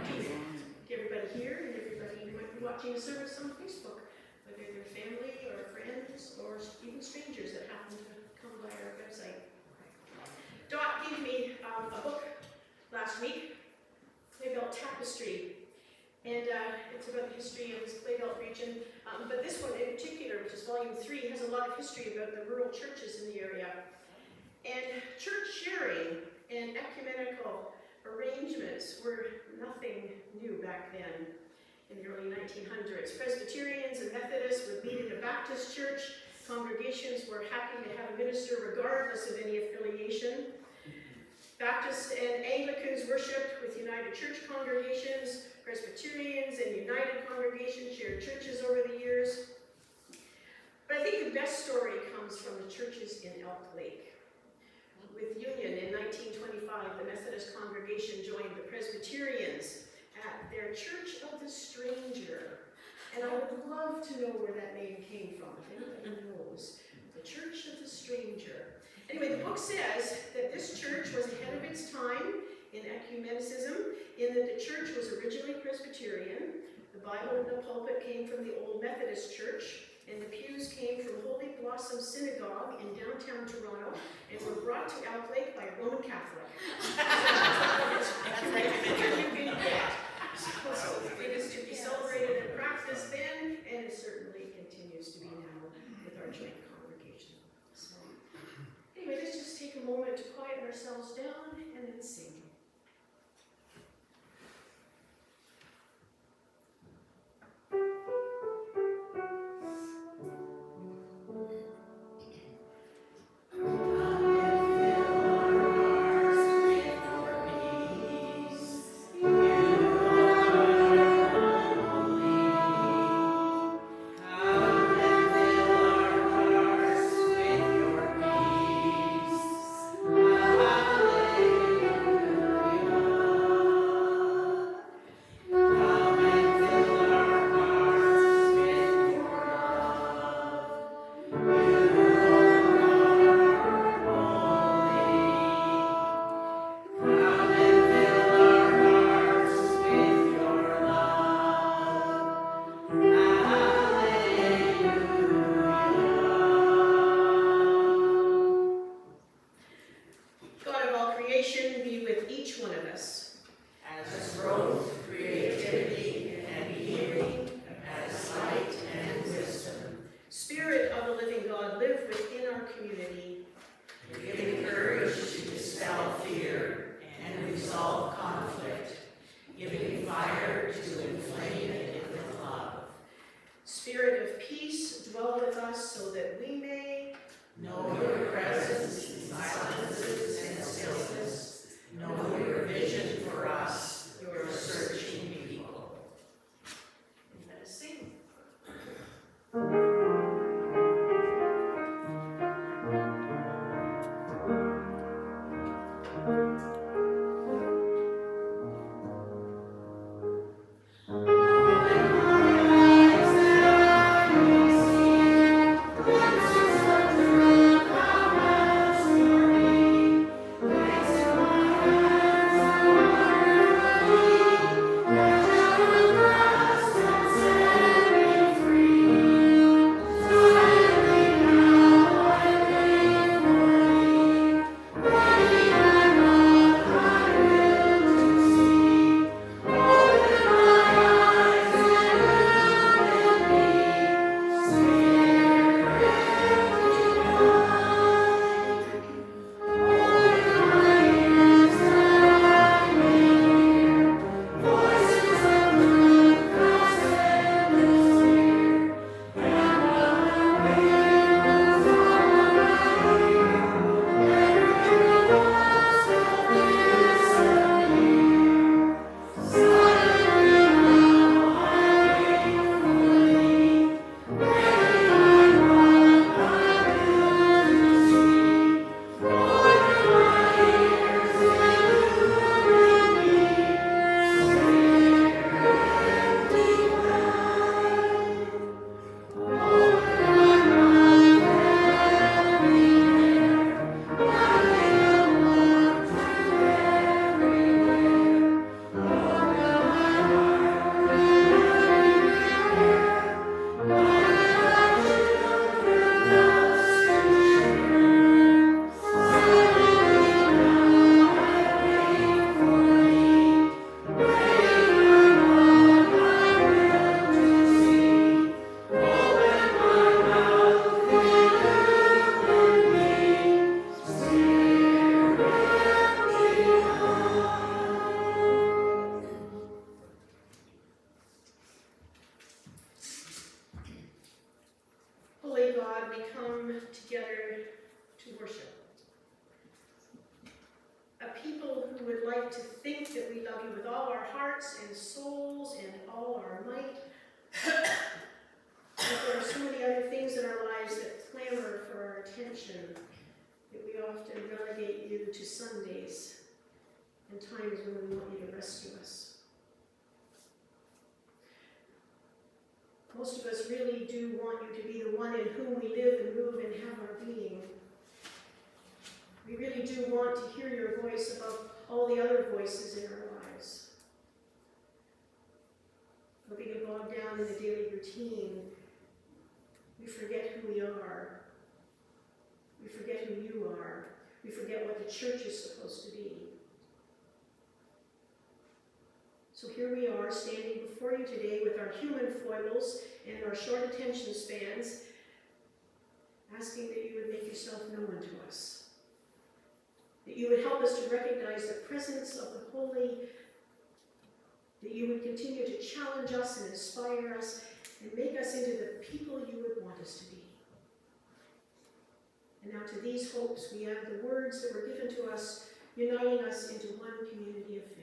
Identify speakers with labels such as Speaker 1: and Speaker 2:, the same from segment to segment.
Speaker 1: to everybody here and everybody who might be watching the service on Facebook, whether they're family or friends or even strangers that happen to come by our website. Dot gave me a book last week, Clay Belt Tapestry, and it's about the history of this Clay Belt region. But this one in particular, which is volume 3, has a lot of history about the rural churches in the area. And church sharing and ecumenical arrangements were nothing new back then in the early 1900s. Presbyterians and Methodists would meet in a Baptist church. Congregations were happy to have a minister regardless of any affiliation. Baptists and Anglicans worshipped with United Church congregations. Presbyterians and United congregations shared churches over the years. But I think the best story comes from the churches in Elk Lake. With Union in 1925, the Methodist congregation joined the Presbyterians at their Church of the Stranger. And I would love to know where that name came from, if anybody knows. The Church of the Stranger. Anyway, the book says that this church was ahead of its time in ecumenicism, in that the church was originally Presbyterian. The Bible in the pulpit came from the Old Methodist Church, and the pews came from Holy Blossom Synagogue in downtown Toronto and were brought to Elk Lake by a Roman Catholic. So it is to be celebrated and practiced then, and it certainly continues to be now with our joint congregation. So anyway, let's just take a moment to quiet ourselves down and then sing. like to think that we love you with all our hearts and souls and all our might. But there are so many other things in our lives that clamor for our attention that we often relegate you to Sundays and times when we want you to rescue us. Most of us really do want you to be the one in whom we live and move and have our being. We really do want to hear your voice above all the other voices in our lives. But we get bogged down in the daily routine. We forget who we are. We forget who you are. We forget what the church is supposed to be. So here we are, standing before you today with our human foibles and our short attention spans, asking that you would make yourself known to us. That you would help us to recognize the presence of the Holy, that you would continue to challenge us and inspire us and make us into the people you would want us to be. And now to these hopes we add the words that were given to us, uniting us into one community of faith.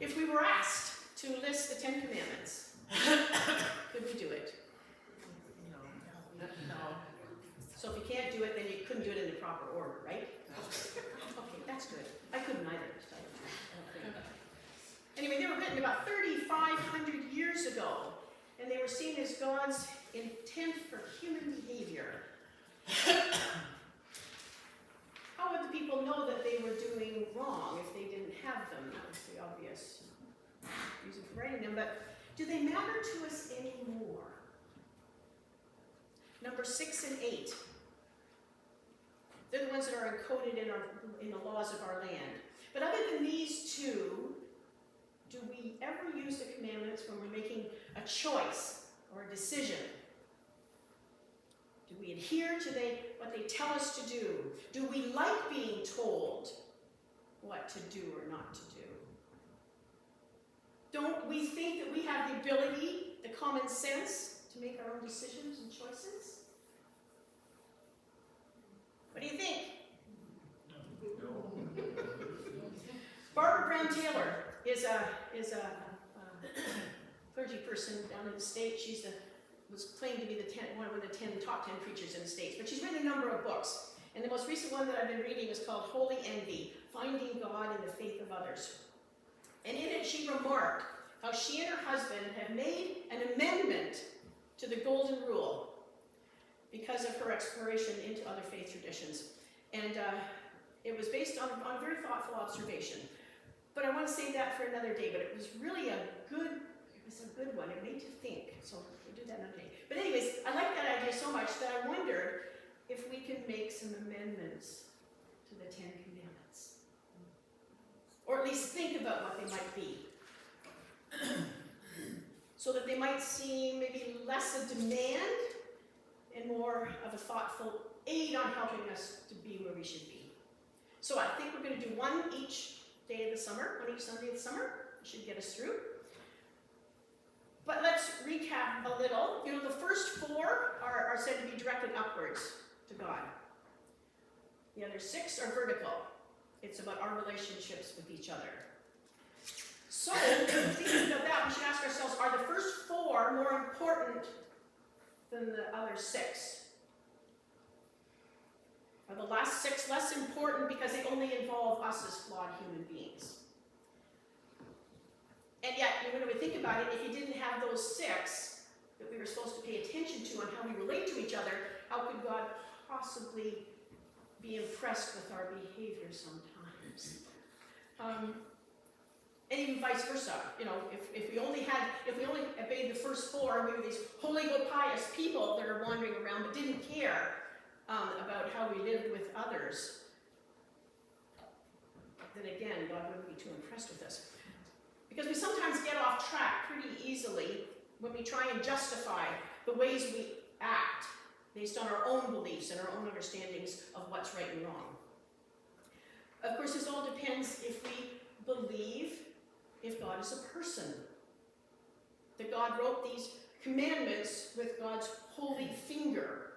Speaker 1: If we were asked to list the 10 Commandments, could we do it? No. So if you can't do it, then you couldn't do it in the proper order, right? Okay, that's good. I couldn't either. Anyway, they were written about 3,500 years ago, and they were seen as God's intent for human behavior. How would the people know that they were doing wrong if they didn't have them? That was the obvious reason for writing them. But do they matter to us anymore? Number 6 and 8. They're the ones that are encoded in the laws of our land. But other than these two, do we ever use the commandments when we're making a choice or a decision? Do we adhere to what they tell us to do? Do we like being told what to do or not to do? Don't we think that we have the ability, the common sense, to make our own decisions and choices? What do you think? No. Barbara Brown Taylor is a clergy person down in the States. She was claimed to be one of the top 10 preachers in the States, but she's written a number of books. And the most recent one that I've been reading is called Holy Envy, Finding God in the Faith of Others. And in it she remarked how she and her husband have made an amendment to the Golden Rule because of her exploration into other faith traditions. And it was based on very thoughtful observation. But I want to save that for another day, but it was really a good one. It made you think, so we'll do that another day. But anyways, I like that idea so much that I wondered if we could make some amendments to the 10 Commandments. Or at least think about what they might be. So that they might seem maybe less a demand and more of a thoughtful aid on helping us to be where we should be. So I think we're going to do one each day of the summer, one each Sunday of the summer. It should get us through. But let's recap a little. You know, the first 4 are said to be directed upwards to God. The other 6 are vertical. It's about our relationships with each other. So, thinking about that, we should ask ourselves, are the first 4 more important than the other 6? Are the last 6 less important because they only involve us as flawed human beings? And yet, when we think about it, if you didn't have those 6 that we were supposed to pay attention to on how we relate to each other, how could God possibly be impressed with our behavior sometimes? And even vice versa. You know, if we only obeyed the first 4, and we were these holy, good, pious people that are wandering around but didn't care about how we lived with others, then again, God wouldn't be too impressed with us. Because we sometimes get off track pretty easily when we try and justify the ways we act based on our own beliefs and our own understandings of what's right and wrong. Of course, this all depends if we believe if God is a person. That God wrote these commandments with God's holy finger.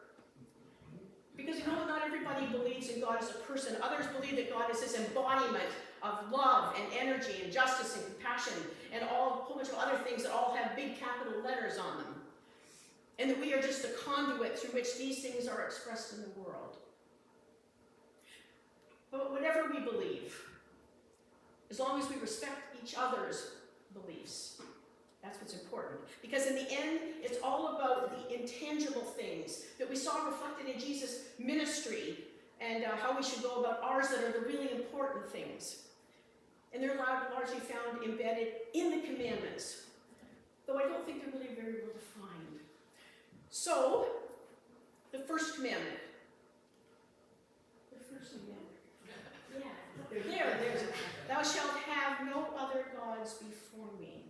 Speaker 1: Because you know, not everybody believes in God as a person. Others believe that God is this embodiment of love and energy and justice and compassion and a whole bunch of other things that all have big capital letters on them. And that we are just the conduit through which these things are expressed in the world. But whatever we believe, as long as we respect each other's beliefs, that's what's important. Because in the end, it's all about the intangible things that we saw reflected in Jesus' ministry and how we should go about ours that are the really important things. And they're largely found embedded in the commandments, though I don't think they're really very well defined. So, the first commandment. The first commandment. Yeah, there's it. Thou shalt have no other gods before me.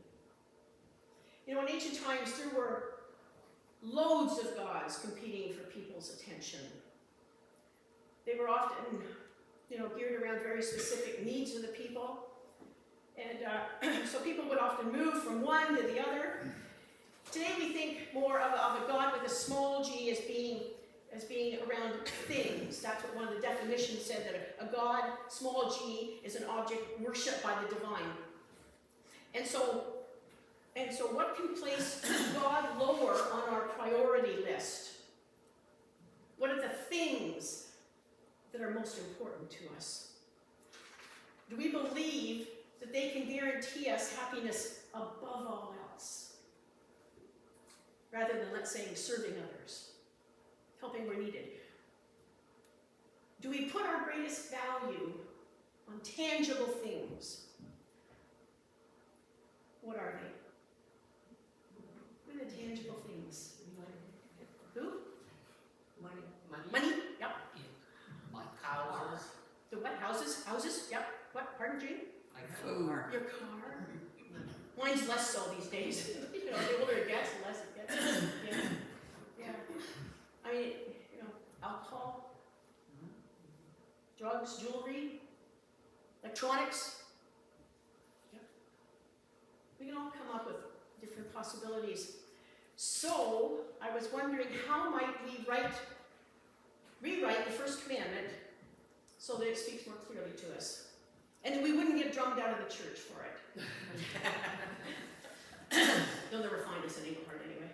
Speaker 1: You know, in ancient times, there were loads of gods competing for people's attention. They were often, geared around very specific needs of the people. And so people would often move from one to the other. Today we think more of a God with a small g as being around things. That's what one of the definitions said, that a God, small g, is an object worshipped by the divine. And so what can place God lower on our priority list? What are the things that are most important to us? Do we believe that they can guarantee us happiness above all else? Rather than, let's say, serving others, helping where needed. Do we put our greatest value on tangible things? What are they? What are the tangible things? Who? Money? Yep.
Speaker 2: Like houses.
Speaker 1: The what? Houses? Yep. What? Pardon, Jane?
Speaker 2: Like food.
Speaker 1: Your car? Mine's less so these days. The older it gets, the less it gets. Yeah. I mean, alcohol, drugs, jewelry, electronics. Yep. We can all come up with different possibilities. So, I was wondering, how might we rewrite the first commandment so that it speaks more clearly to us? And that we wouldn't get drummed out of the church for it. They'll never find us in Englehart anyway.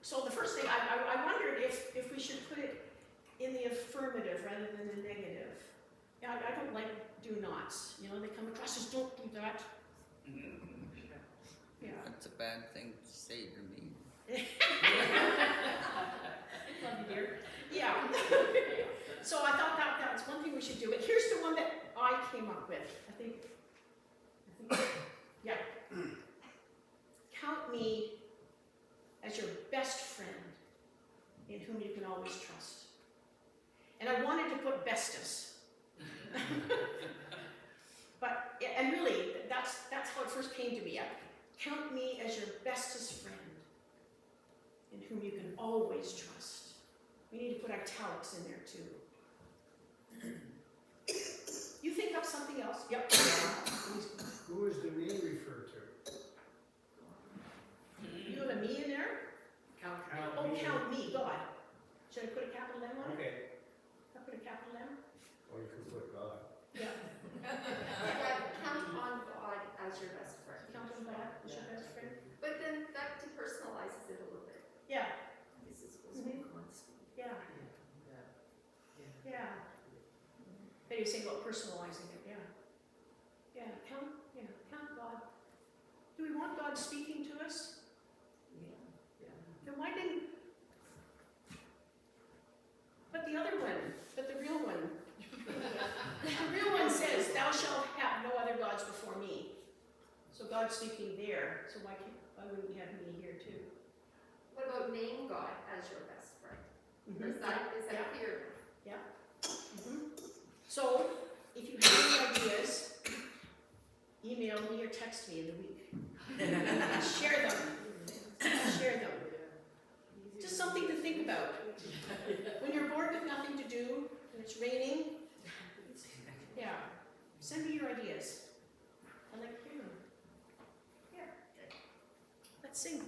Speaker 1: So the first thing, I wondered if we should put it in the affirmative rather than the negative. Yeah, I don't like do nots. They come across as don't do that. Yeah.
Speaker 2: That's a bad thing to say to me.
Speaker 1: Love you, dear. Yeah. So I thought that's one thing we should do. But here's the one that I came up with. I think yeah. Count me as your best friend in whom you can always trust. And I wanted to put bestus. And really, that's how it first came to me. Count me as your bestest friend in whom you can always trust. We need to put italics in there too. You think of something else? Yep.
Speaker 3: Who is the me referred to?
Speaker 1: You have a me in there?
Speaker 3: Count
Speaker 1: Count me, God. Should I put a capital M on it?
Speaker 3: Okay.
Speaker 1: I'll put a capital
Speaker 3: you could put God.
Speaker 1: Yeah.
Speaker 4: Yeah, count on God as your best friend.
Speaker 1: Count on God as your best friend.
Speaker 4: But then that depersonalizes it a little bit.
Speaker 1: Yeah,
Speaker 4: This is supposed to be constant.
Speaker 1: yeah, yeah. But you're saying about personalizing it, yeah. Yeah, count God. Do we want God speaking to us? Then why didn't, but the other one, but the real one. The real one says, thou shalt have no other gods before me. So God's speaking there, so why wouldn't we have me here too?
Speaker 4: What about name God as your best friend?
Speaker 1: Mhm.
Speaker 4: Is that
Speaker 1: Yeah.
Speaker 4: clear?
Speaker 1: So, if you have any ideas, email me or text me in the week. Share them. Share them. Just something to think about. When you're bored with nothing to do, and it's raining, yeah, send me your ideas. I like hearing them. Yeah. Let's sing.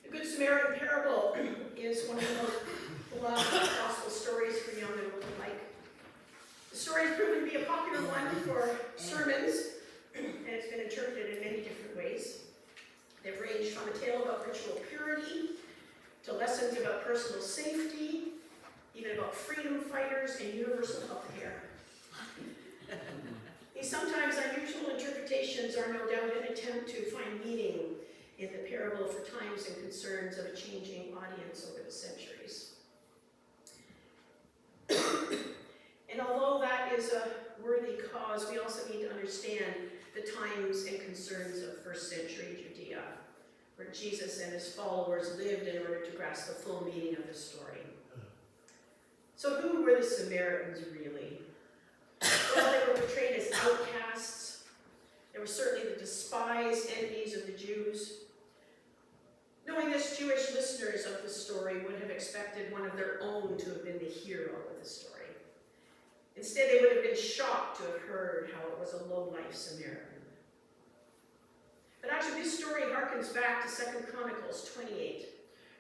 Speaker 1: The Good Samaritan parable is one of the most beloved gospel stories for young and old alike. The story has proven to be a popular one for sermons, and it's been interpreted in many different ways. They've ranged from a tale about ritual purity, to lessons about personal safety, even about freedom fighters and universal health care. These sometimes unusual interpretations are no doubt an attempt to find meaning in the parable for times and concerns of a changing audience over the centuries. And although that is a worthy cause, we also need to understand the times and concerns of first century Judea, where Jesus and his followers lived in order to grasp the full meaning of the story. So who were the Samaritans really? Well, they were portrayed as outcasts. They were certainly the despised enemies of the Jews. Knowing this, Jewish listeners of the story would have expected one of their own to have been the hero of the story. Instead, they would have been shocked to have heard how it was a low-life Samaritan. But actually, this story harkens back to 2 Chronicles 28,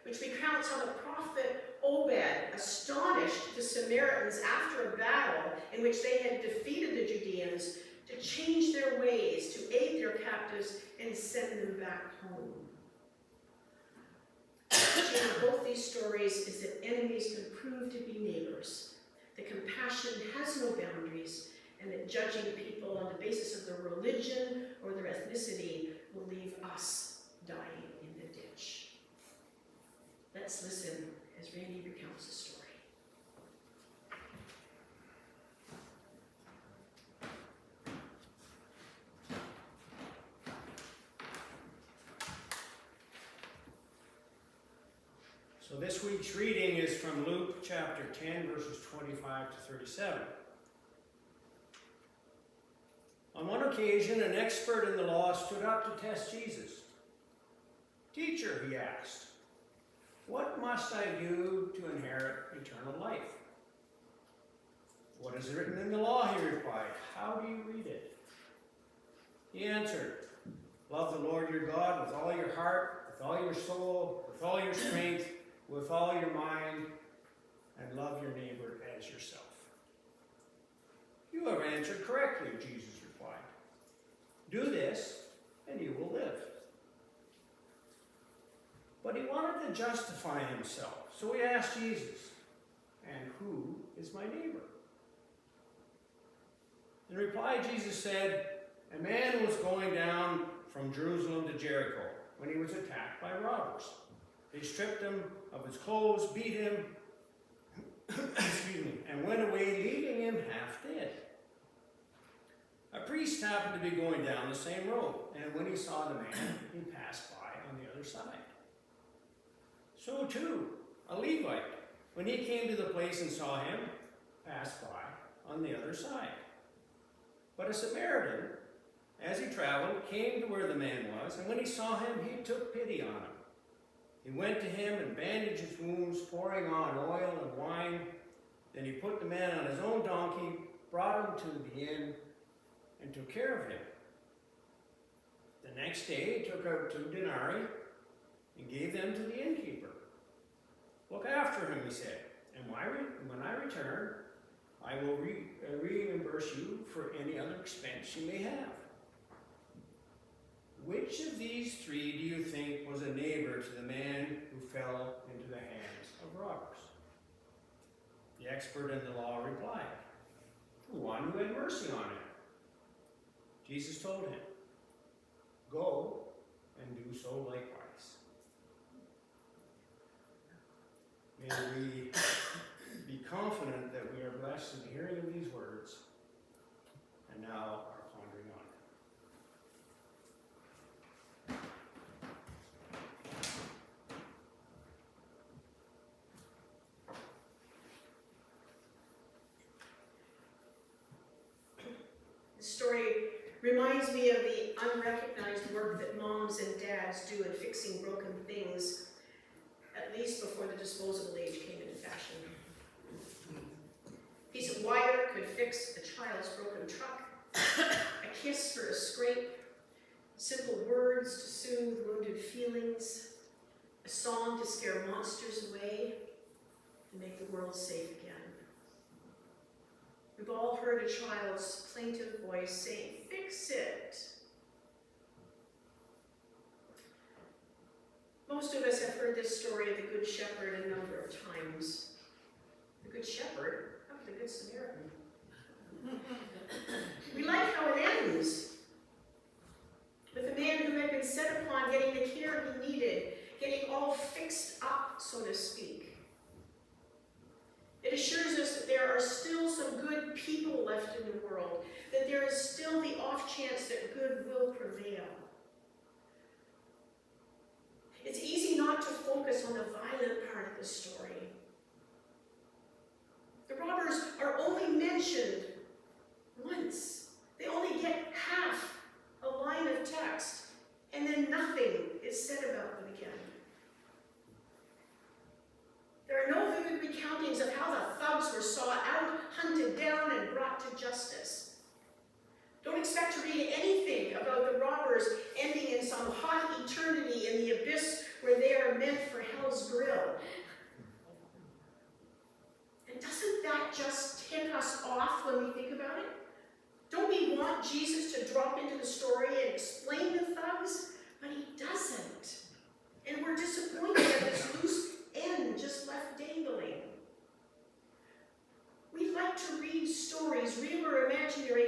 Speaker 1: which recounts how the prophet Obed astonished the Samaritans after a battle in which they had defeated the Judeans to change their ways, to aid back home. In both these stories is that enemies can prove to be neighbors, that compassion has no boundaries, and that judging people on the basis of their religion or their ethnicity will leave us dying in the ditch. Let's listen as Randy recounts the story.
Speaker 3: So this week's reading is from Luke chapter 10, verses 25 to 37. On one occasion, an expert in the law stood up to test Jesus. "Teacher," he asked, "what must I do to inherit eternal life?" "What is written in the law?" he replied. "How do you read it?" He answered, "Love the Lord your God with all your heart, with all your soul, with all your strength, with all your mind, and love your neighbor as yourself." "You have answered correctly," Jesus replied. "Do this, and you will live." But he wanted to justify himself, so he asked Jesus, "And who is my neighbor?" In reply, Jesus said, "A man was going down from Jerusalem to Jericho when he was attacked by robbers. They stripped him of his clothes, beat him, and went away, leaving him half dead. A priest happened to be going down the same road, and when he saw the man, he passed by on the other side. So too, a Levite, when he came to the place and saw him, passed by on the other side. But a Samaritan, as he traveled, came to where the man was, and when he saw him, he took pity on him. He went to him and bandaged his wounds, pouring on oil and wine. Then he put the man on his own donkey, brought him to the inn, and took care of him. The next day he took out 2 denarii and gave them to the innkeeper. 'Look after him,' he said, 'and when I return, I will reimburse you for any other expense you may have.' Which of these 3 do you think was a neighbor to the man who fell into the hands of robbers?" The expert in the law replied, "The one who had mercy on him." Jesus told him, "Go and do so likewise." May we be confident that we are blessed in the hearing of these words, and now our pondering on it.
Speaker 1: The story reminds me of the unrecognized work that moms and dads do in fixing broken things, at least before the disposable age came into fashion. A piece of wire could fix a child's broken truck, a kiss for a scrape, simple words to soothe wounded feelings, a song to scare monsters away, and make the world safe again. We've all heard a child's plaintive voice saying, "Fix it." Most of us have heard this story of the Good Shepherd a number of times. The Good Shepherd? How about the Good Samaritan? We like how it ends, with a man who had been set upon getting the care he needed, getting all fixed up, so to speak. It assures us that there are still some good people left in the world, that there is still the off chance that good will prevail. It's easy not to focus on the violent part of the story. The robbers are only mentioned once. They only get half a line of text, and then nothing is said about them again. There are no vivid recountings of how the thugs were sought out, hunted down, and brought to justice. Don't expect to read anything about the robbers ending in some hot eternity in the abyss where they are meant for hell's grill. And doesn't that just tick us off when we think about it? Don't we want Jesus to drop into the story and explain the thugs? But he doesn't. And we're disappointed at this loose end just left dangling. We like to read stories, real or imaginary,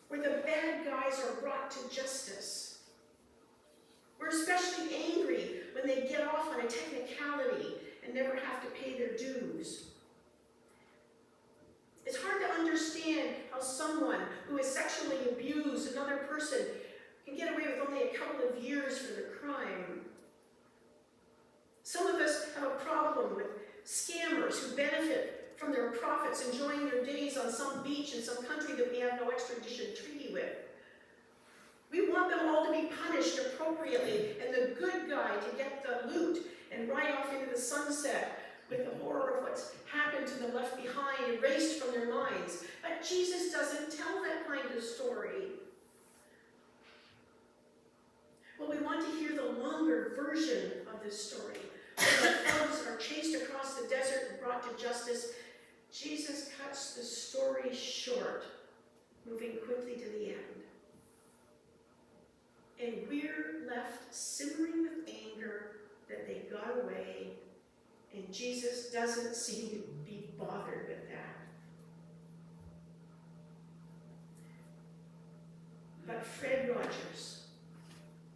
Speaker 1: where the bad guys are brought to justice. We're especially angry when they get off on a technicality and never have to pay their dues. It's hard to understand how someone who has sexually abused another person can get away with only a couple of years for the crime. Some of us have a problem with scammers who benefit from their profits, enjoying their days on some beach in some country that we have no extradition treaty with. We want them all to be punished appropriately, and the good guy to get the loot and ride off into the sunset with the horror of what's happened to the left behind erased from their minds. But Jesus doesn't tell that kind of story. Well, we want to hear the longer version of this story. When the thugs are chased across the desert and brought to justice, Jesus cuts the story short, moving quickly to the end. And we're left simmering with anger that they got away, and Jesus doesn't seem to be bothered with that. But Fred Rogers,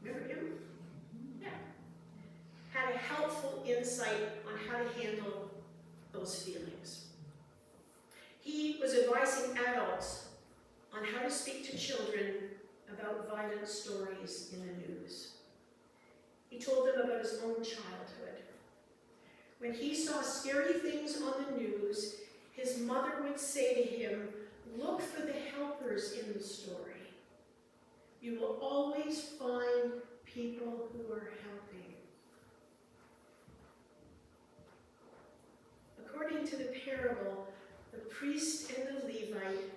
Speaker 1: remember him? Yeah. Had a helpful insight on how to handle those feelings. He was advising adults on how to speak to children about violent stories in the news. He told them about his own childhood. When he saw scary things on the news, his mother would say to him, "Look for the helpers in the story. You will always find people who are helping." According to the parable, the priest and the Levite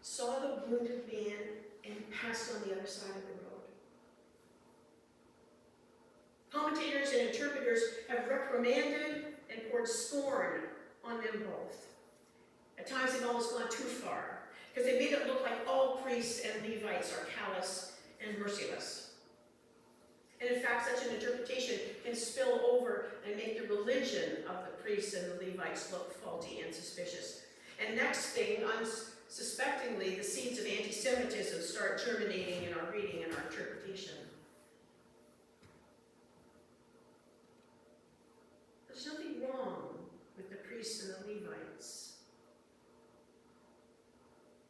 Speaker 1: saw the wounded man and passed on the other side of the road. Commentators and interpreters have reprimanded and poured scorn on them both. At times they've almost gone too far, because they made it look like all priests and Levites are callous and merciless. And in fact, such an interpretation can spill over and make the religion of the priests and the Levites look faulty and suspicious. And next thing, unsuspectingly, the seeds of anti-Semitism start germinating in our reading and our interpretation. There's nothing wrong with the priests and the Levites.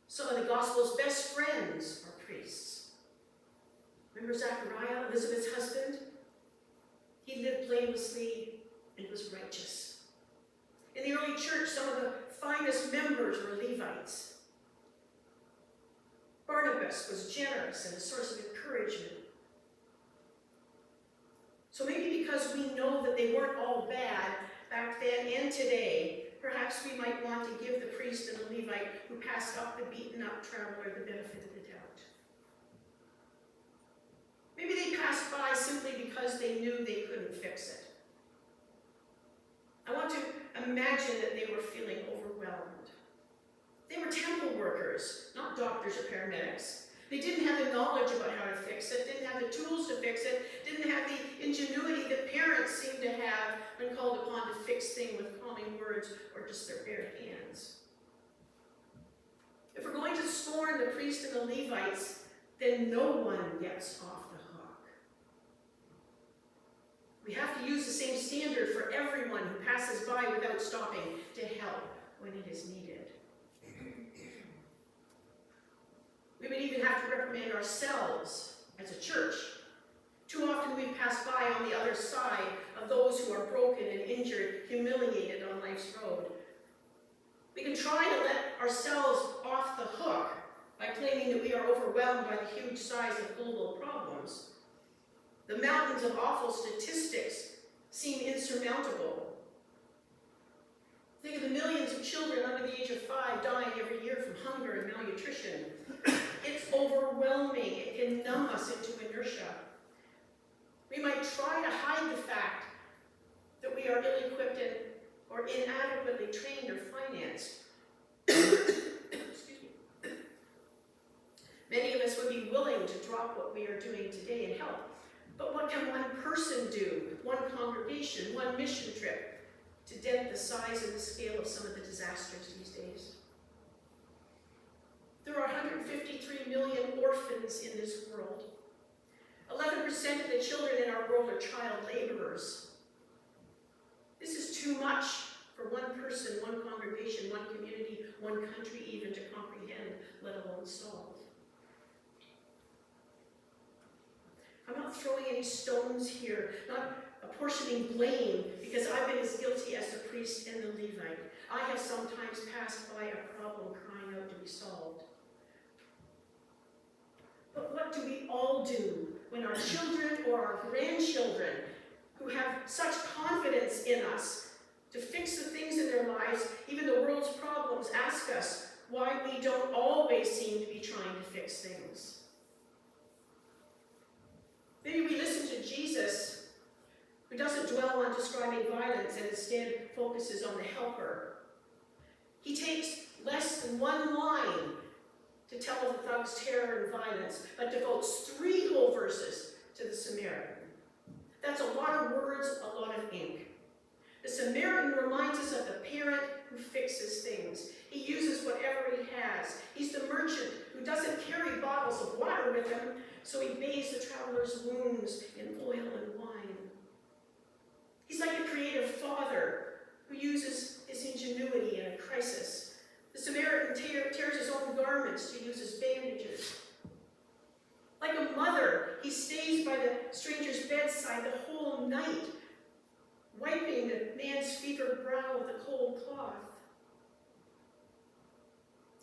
Speaker 1: Some of the gospel's best friends are priests. Remember Zechariah, Elizabeth's husband? He lived blamelessly and was righteous. In the early church, some of the finest members were Levites. Barnabas was generous and a source of encouragement. So maybe because we know that they weren't all bad back then and today, perhaps we might want to give the priest and the Levite who passed up the beaten-up traveler the benefit of the doubt. Maybe they passed by simply because they knew they couldn't fix it. I want to imagine that they were feeling overwhelmed. They were temple workers, not doctors or paramedics. They didn't have the knowledge about how to fix it, didn't have the tools to fix it, didn't have the ingenuity that parents seem to have when called upon to fix things with calming words or just their bare hands. If we're going to scorn the priest and the Levites, then no one gets off the hook. We have to use the same standard for everyone who passes by without stopping to help when it is needed. We would even have to reprimand ourselves as a church. Too often we pass by on the other side of those who are broken and injured, humiliated on life's road. We can try to let ourselves off the hook by claiming that we are overwhelmed by the huge size of global problems. The mountains of awful statistics seem insurmountable. Think of the millions of children under the age of 5 dying every year from hunger and malnutrition. It's overwhelming. It can numb us into inertia. We might try to hide the fact that we are ill-equipped or inadequately trained or financed. Excuse me. Many of us would be willing to drop what we are doing today and help. But what can one person do, one congregation, one mission trip, to dent the size and the scale of some of the disasters these days? There are 153 million orphans in this world. 11% of the children in our world are child laborers. This is too much for one person, one congregation, one community, one country even to comprehend, let alone solve. I'm not throwing any stones here, not apportioning blame, because I've been as guilty as the priest and the Levite. I have sometimes passed by a problem crying out to be solved. But what do we all do when our children or our grandchildren, who have such confidence in us to fix the things in their lives, even the world's problems, ask us why we don't always seem to be trying to fix things? Maybe we listen to Jesus, who doesn't dwell on describing violence and instead focuses on the helper. He takes less than one line to tell of the thug's terror and violence, but devotes 3 whole verses to the Samaritan. That's a lot of words, a lot of ink. The Samaritan reminds us of the parent who fixes things. He uses whatever he has. He's the merchant who doesn't carry bottles of water with him, so he bathes the traveler's wounds in oil and wine. He's like a creative father who uses his ingenuity in a crisis. The Samaritan tears his own garments to use as bandages. Like a mother, he stays by the stranger's bedside the whole night, wiping the man's fevered brow with a cold cloth.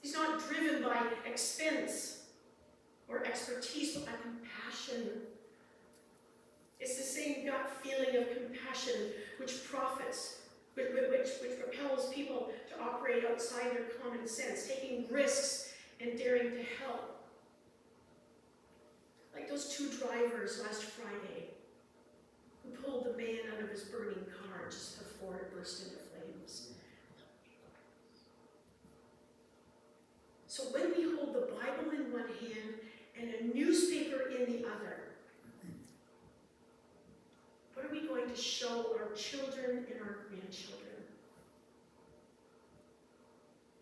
Speaker 1: He's not driven by expense or expertise, but by compassion. It's the same gut feeling of compassion which profits, which propels people to operate outside their common sense, taking risks and daring to help. Like those 2 drivers last Friday who pulled the man out of his burning car just before it burst into flames. So when we hold the Bible in one hand and a newspaper in the other, what are we going to show our children and our grandchildren?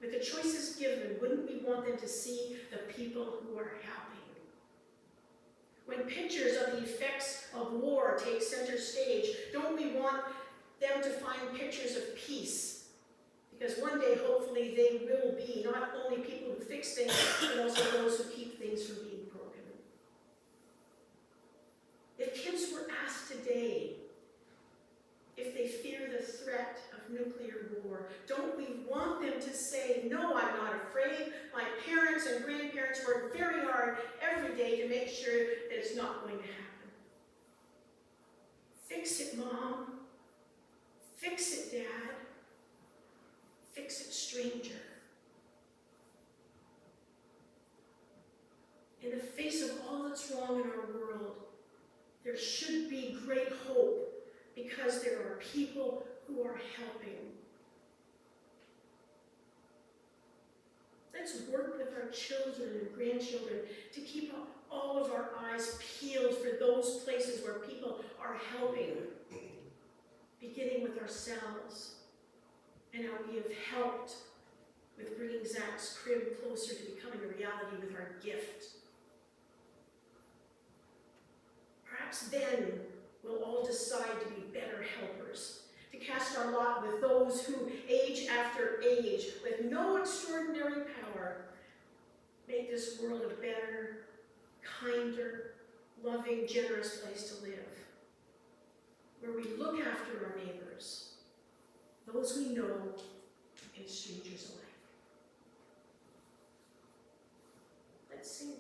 Speaker 1: With the choices given, wouldn't we want them to see the people who are helping? When pictures of the effects of war take center stage, don't we want them to find pictures of peace? Because one day, hopefully, they will be not only people who fix things, but also those who keep things from being broken. If kids were asked today if they fear the threat of nuclear war, don't we want them to say, no, I'm not afraid. My parents and grandparents work very hard every day to make sure that it's not going to happen. Fix it, Mom. Fix it, Dad. Fix it, stranger. In the face of all that's wrong in our world, there should be great hope because there are people who are helping. Let's work with our children and grandchildren to keep all of our eyes peeled for those places where people are helping, beginning with ourselves and how we have helped with bringing Zach's crib closer to becoming a reality with our gift. Perhaps then we'll all decide to be better helpers, to cast our lot with those who, age after age, with no extraordinary power, make this world a better, kinder, loving, generous place to live, where we look after our neighbors, those we know, and strangers alike. Let's sing.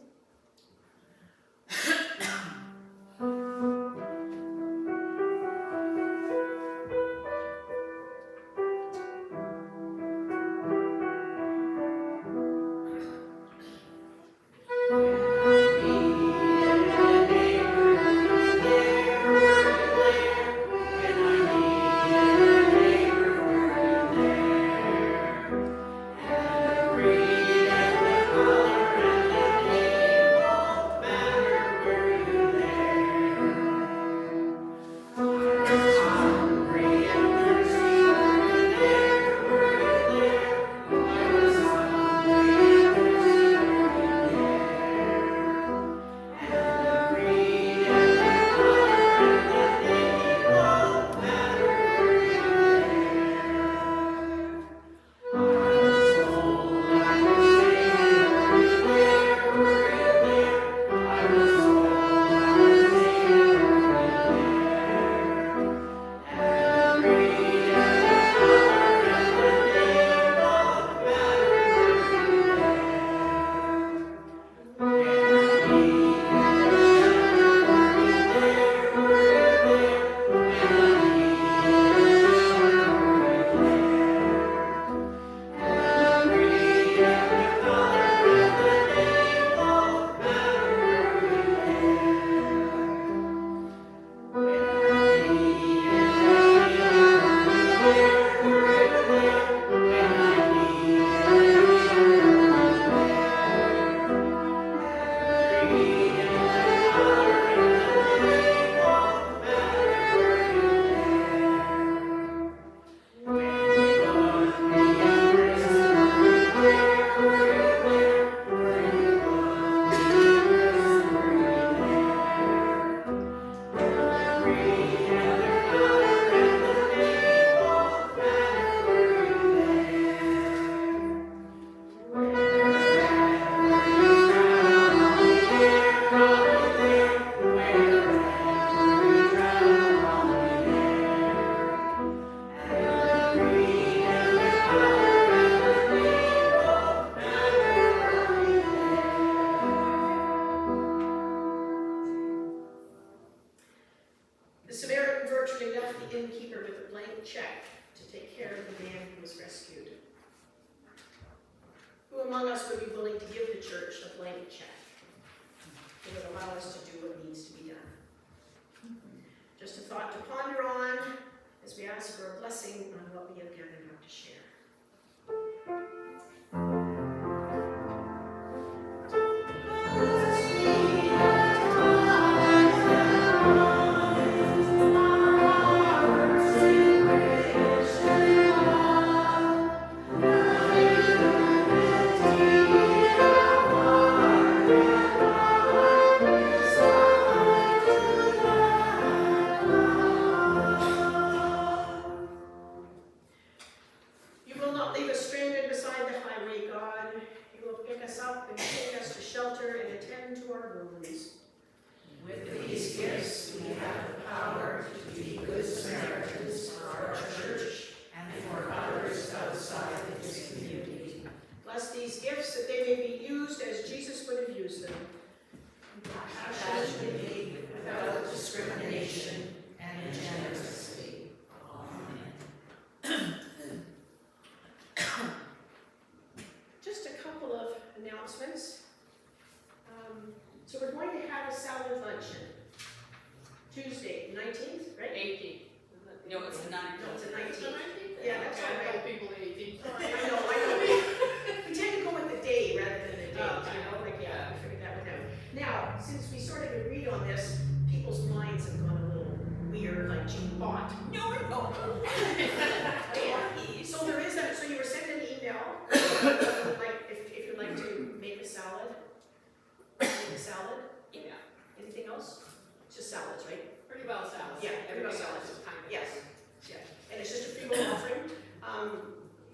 Speaker 1: check to take care of the man who was rescued. Who among us would be willing to give the church a blank check that would allow us to do what needs to be done? Just a thought to ponder on as we ask for a blessing on what we have gathered up to share. You will not leave us stranded beside the highway, God. You will pick us up and take us to shelter and attend to our wounds.
Speaker 5: With these gifts, we have the power to be good Samaritans for our church and for others outside of this community.
Speaker 1: Bless these gifts that they may be used as Jesus would have used them.
Speaker 5: Passionately, without discrimination, and generously. Amen.
Speaker 1: Just a couple of announcements. So we're going to have a salad luncheon. Tuesday, 19th, right?
Speaker 6: 18th.
Speaker 2: No, it's the 9th.
Speaker 1: No, it's the 19th.
Speaker 6: 19th?
Speaker 1: Yeah, that's
Speaker 6: I
Speaker 1: right.
Speaker 6: told people the 18th.
Speaker 1: I know. We tend to go with the day rather than the date,
Speaker 6: Oh,
Speaker 1: you know, like, yeah, we figured that one out. Now, since we sort of agreed on this, people's minds have gone a little weird, like Jean bought.
Speaker 2: No, no.
Speaker 1: So there is so you were sent an email, like, if you'd like to make a salad.
Speaker 2: Yeah.
Speaker 1: Anything else? It's just salads, right?
Speaker 6: Pretty well salads.
Speaker 1: Yeah, pretty well
Speaker 6: Everything
Speaker 1: salads.
Speaker 6: else is kind of.
Speaker 1: Yes. Yeah. And it's just a free will offering.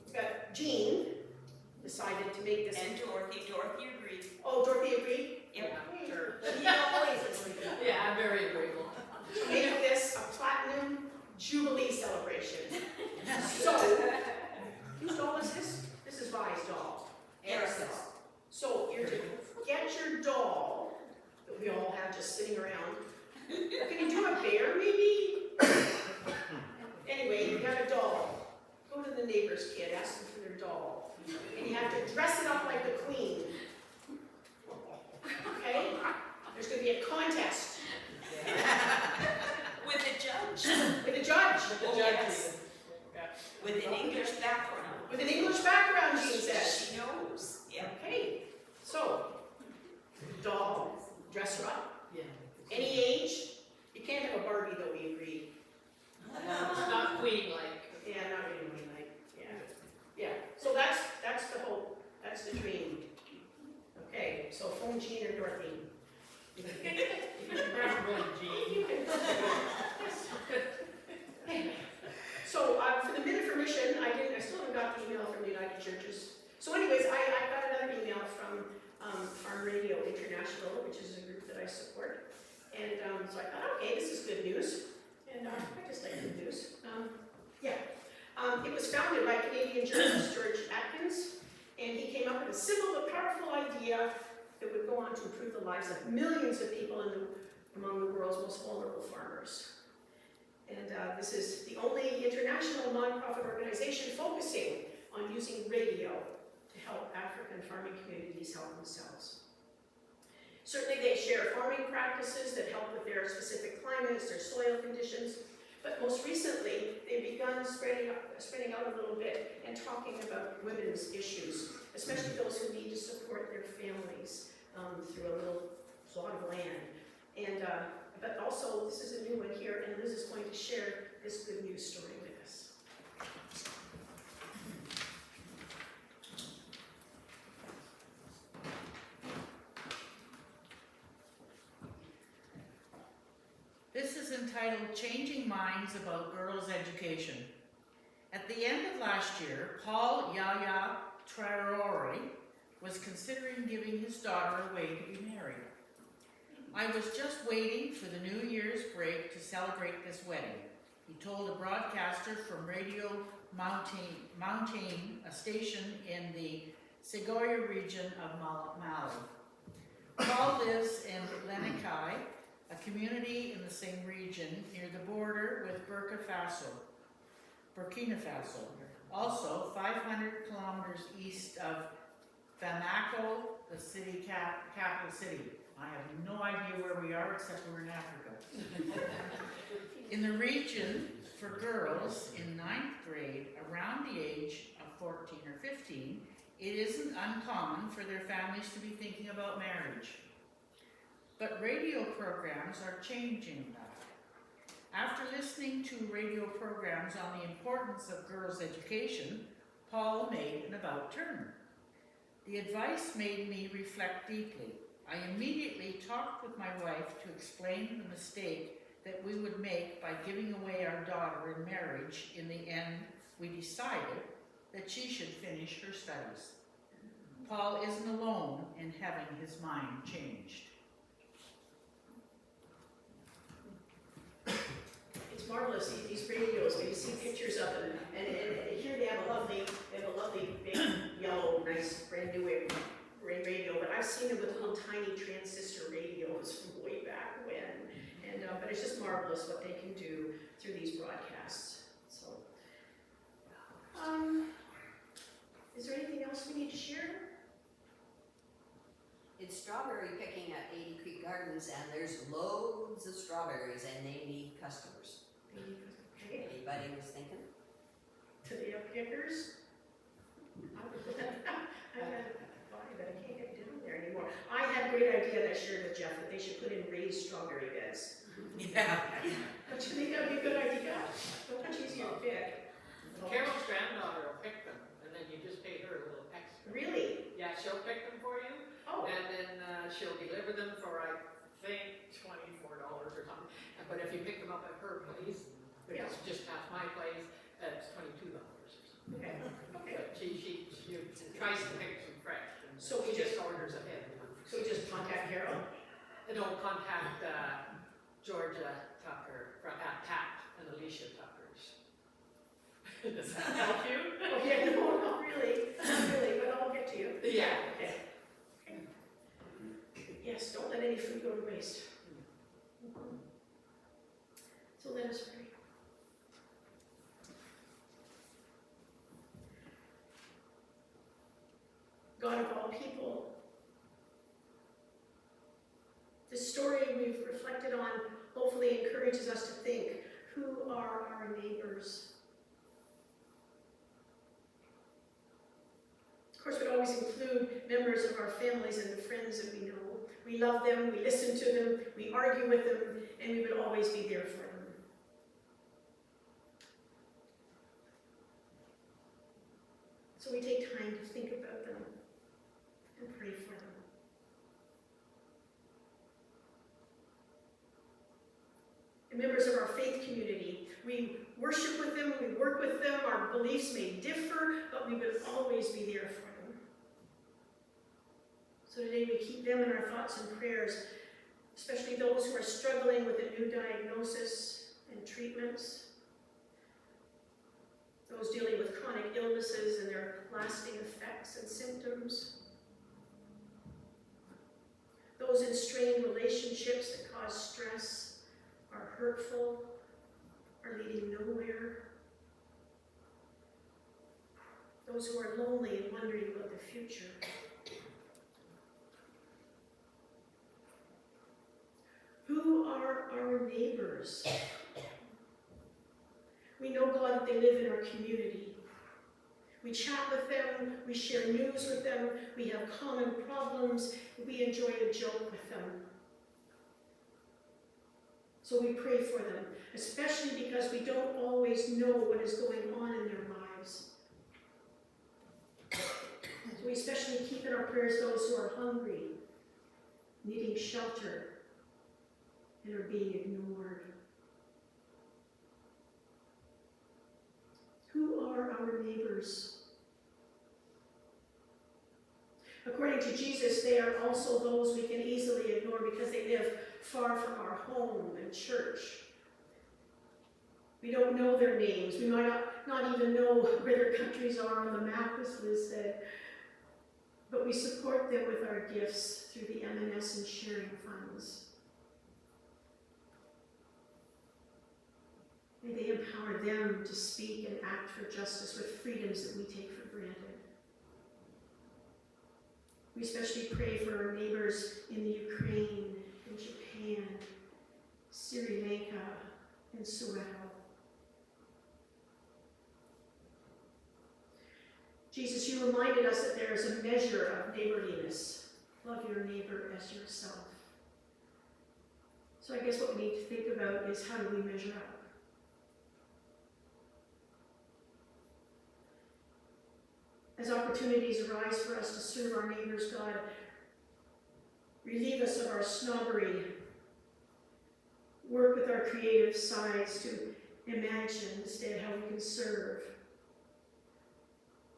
Speaker 1: We've got Jean decided to make this.
Speaker 2: And Dorothy agreed.
Speaker 1: Oh, Dorothy agreed?
Speaker 2: Yep.
Speaker 6: Yeah, sure.
Speaker 1: She always agreed.
Speaker 6: Yeah, I'm very agreeable.
Speaker 1: Make this a platinum jubilee celebration. So, whose doll is this? This is Vi's doll.
Speaker 2: Erica's.
Speaker 1: So you're to get your doll that we all have just sitting around. Can you do a bear maybe? Anyway, you got a doll. Go to the neighbor's kid, ask them for their doll. And you have to dress it up like the queen. Okay? There's going to be a contest
Speaker 2: With a judge.
Speaker 1: with a judge.
Speaker 6: The
Speaker 1: Oh,
Speaker 6: judge
Speaker 1: yes.
Speaker 2: With an English background.
Speaker 1: With an English background, Jean says.
Speaker 2: She knows. Yeah.
Speaker 1: Okay, so, doll, dress her up,
Speaker 6: Yeah.
Speaker 1: any age. You can't have a Barbie though, we agreed.
Speaker 6: It's not queen-like.
Speaker 1: Yeah, not really, like, yeah. Yeah, so that's the hope, that's the dream. Okay, so phone Jean or Dorothy.
Speaker 6: Preferably Jean.
Speaker 1: So, for the minute for mission, I still haven't got the email from the United Churches. So anyways, I got another email from Farm Radio International, which is a group that I support. And so I thought, okay, this is good news. And I just like good news. It was founded by Canadian journalist George Atkins, and he came up with a simple but powerful idea that would go on to improve the lives of millions of people among the world's most vulnerable farmers. And this is the only international nonprofit organization focusing on using radio to help African farming communities help themselves. Certainly they share farming practices that help with their specific climates, their soil conditions, but most recently they've begun spreading out a little bit and talking about women's issues, especially those who need to support their families through a little plot of land. And but also, this is a new one here, and Liz is going to share this good news story with us.
Speaker 7: This is entitled Changing Minds About Girls' Education. At the end of last year, Paul Yaya Traore was considering giving his daughter away to be married. I was just waiting for the New Year's break to celebrate this wedding, he told a broadcaster from Radio Mountain, a station in the Segoya region of Mali. Paul lives in Lenikai, a community in the same region near the border with Burkina Faso. Burkina Faso. Also, 500 kilometers east of Bamako, the city capital city. I have no idea where we are except we're in Africa. In the region, for girls in 9th grade around the age of 14 or 15, it isn't uncommon for their families to be thinking about marriage. But radio programs are changing that. After listening to radio programs on the importance of girls' education, Paul made an about turn. The advice made me reflect deeply. I immediately talked with my wife to explain the mistake that we would make by giving away our daughter in marriage. In the end, we decided that she should finish her studies. Paul isn't alone in having his mind changed.
Speaker 1: It's marvelous, these radios, when you see pictures of them, and here they have a lovely big yellow, nice, brand new radio, but I've seen them with little tiny transistor radios from way back when, and but it's just marvelous what they can do through these broadcasts. So, is there anything else we need to share?
Speaker 8: It's strawberry picking at 80 Creek Gardens, and there's loads of strawberries, and they need customers.
Speaker 1: Okay.
Speaker 8: Anybody was thinking?
Speaker 1: To the pickers. I had to buy, but I can't get down there anymore. I had a great idea that I shared with Jeff, that they should put in raised strawberry beds.
Speaker 7: Yeah.
Speaker 1: Don't you think that'd be a good idea? So much easier to pick.
Speaker 6: Carol's granddaughter will pick them, and then you just pay her a little extra.
Speaker 1: Really?
Speaker 6: Yeah, she'll pick them for you,
Speaker 1: Oh,
Speaker 6: and then she'll deliver them for, I think, $24 or something. But if you pick them up at her place, which is just past my place, it's $22 or something.
Speaker 1: okay, okay.
Speaker 6: But she tries to pick some fresh, and
Speaker 1: So we
Speaker 6: she just
Speaker 1: just-
Speaker 6: orders ahead.
Speaker 1: So we just contact Carol?
Speaker 6: And don't contact Georgia Tucker, Pat and Alicia Tuckers. Does that help you?
Speaker 1: Oh, yeah, no, not really, but I'll get to you.
Speaker 6: Yeah.
Speaker 1: Okay. Yes, don't let any food go to waste. So let us pray. God of all people, the story we've reflected on hopefully encourages us to think, who are our neighbors? Of course, we always include members of our families and the friends that we know. We love them, we listen to them, we argue with them, and we would always be there for them. So we take time to think about them and pray for them. And members of our faith community, we worship with them, we work with them, our beliefs may differ, but we would always be there for them. So today we keep them in our thoughts and prayers, especially those who are struggling with a new diagnosis and treatments, those dealing with chronic illnesses and their lasting effects and symptoms, those in strained relationships that cause stress, are hurtful, are leading nowhere, those who are lonely and wondering about the future. Who are our neighbors? We know, God, that they live in our community. We chat with them, we share news with them, we have common problems, we enjoy a joke with them. So we pray for them, especially because we don't always know what is going on in their lives. So we especially keep in our prayers those who are hungry, needing shelter, and are being ignored. Who are our neighbors? According to Jesus, they are also those we can easily ignore because they live far from our home and church. We don't know their names. We might not even know where their countries are on the map, as Liz said. But we support them with our gifts through the M&S and sharing funds. May they empower empower them to speak and act for justice with freedoms that we take for granted. We especially pray for our neighbors in the Ukraine, in Japan, Sri Lanka, and Soweto. Jesus, you reminded us that there is a measure of neighborliness. Love your neighbor as yourself. So I guess what we need to think about is, how do we measure up? As opportunities arise for us to serve our neighbors, God, relieve us of our snobbery. Work with our creative sides to imagine instead how we can serve.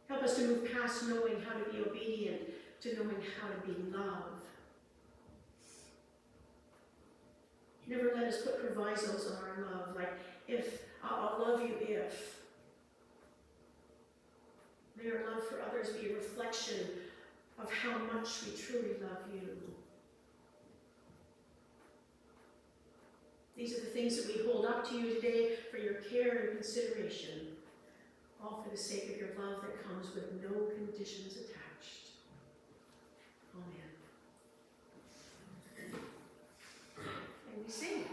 Speaker 1: Help us to move past knowing how to be obedient to knowing how to be love. Never let us put provisos on our love, like, if, I'll love you if. May our love for others be a reflection of how much we truly love you. These are the things that we hold up to you today for your care and consideration, all for the sake of your love that comes with no conditions attached. Amen. And we sing.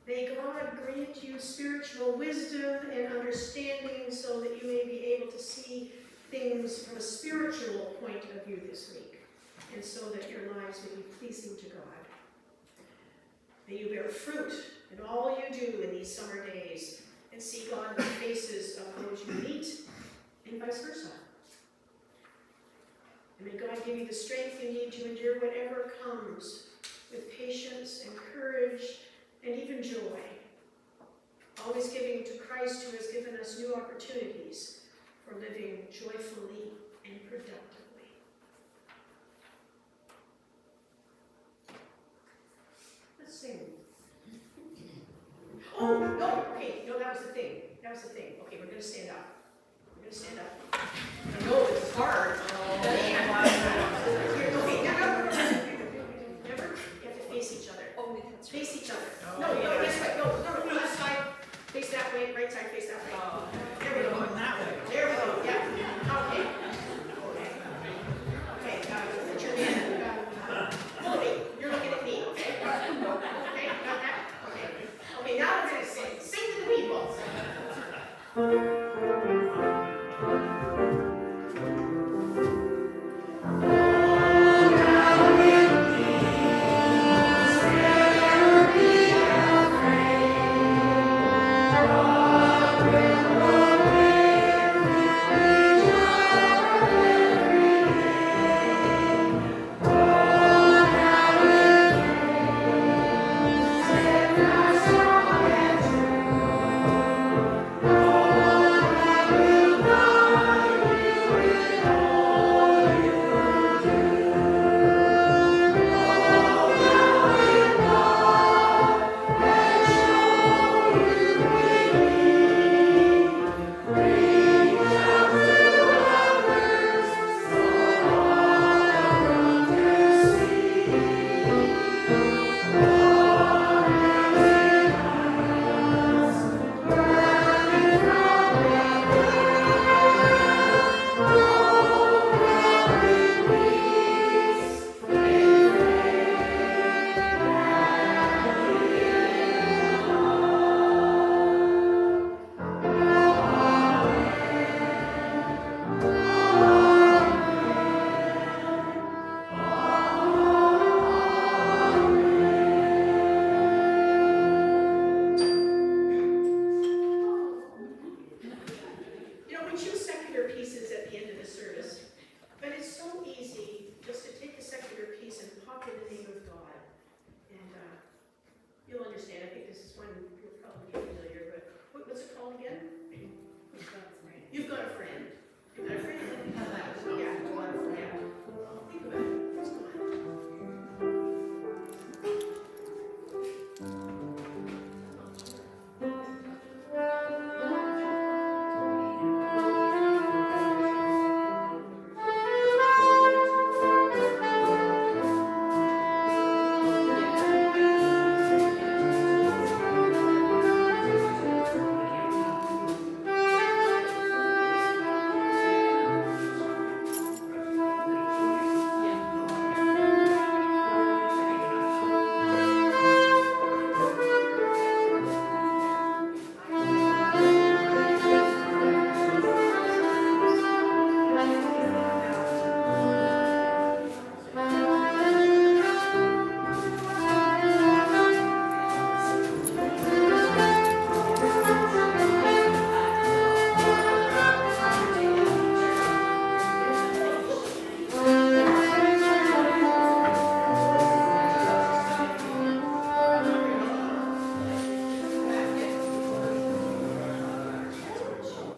Speaker 1: May God grant you spiritual wisdom and understanding so that you may be able to see things from a spiritual point of view this week, and so that your lives may be pleasing to God. May you bear fruit in all you do in these summer days, and see God in the faces of those you meet, and vice versa. And may God give you the strength you need to endure whatever comes, with patience and courage and even joy, always giving to Christ, who has given us new opportunities for living joyfully and productively. Let's sing. Oh, no, okay, no, that was the thing. That was the thing. Okay, we're going to stand up. We're going to stand up.
Speaker 6: I know it's hard.
Speaker 1: Here, okay, now, remember, you have to face each other.
Speaker 8: Oh,
Speaker 1: Face each other. No, this way. No, left side. Face that way. Right side, face that way. There we go. There we go. Yeah. Okay. Okay, put your hand. Follow me. You're looking at me. Okay. Okay, got that? Okay. Okay, now we're going to sing. Sing to the people.
Speaker 5: Oh
Speaker 1: You've got a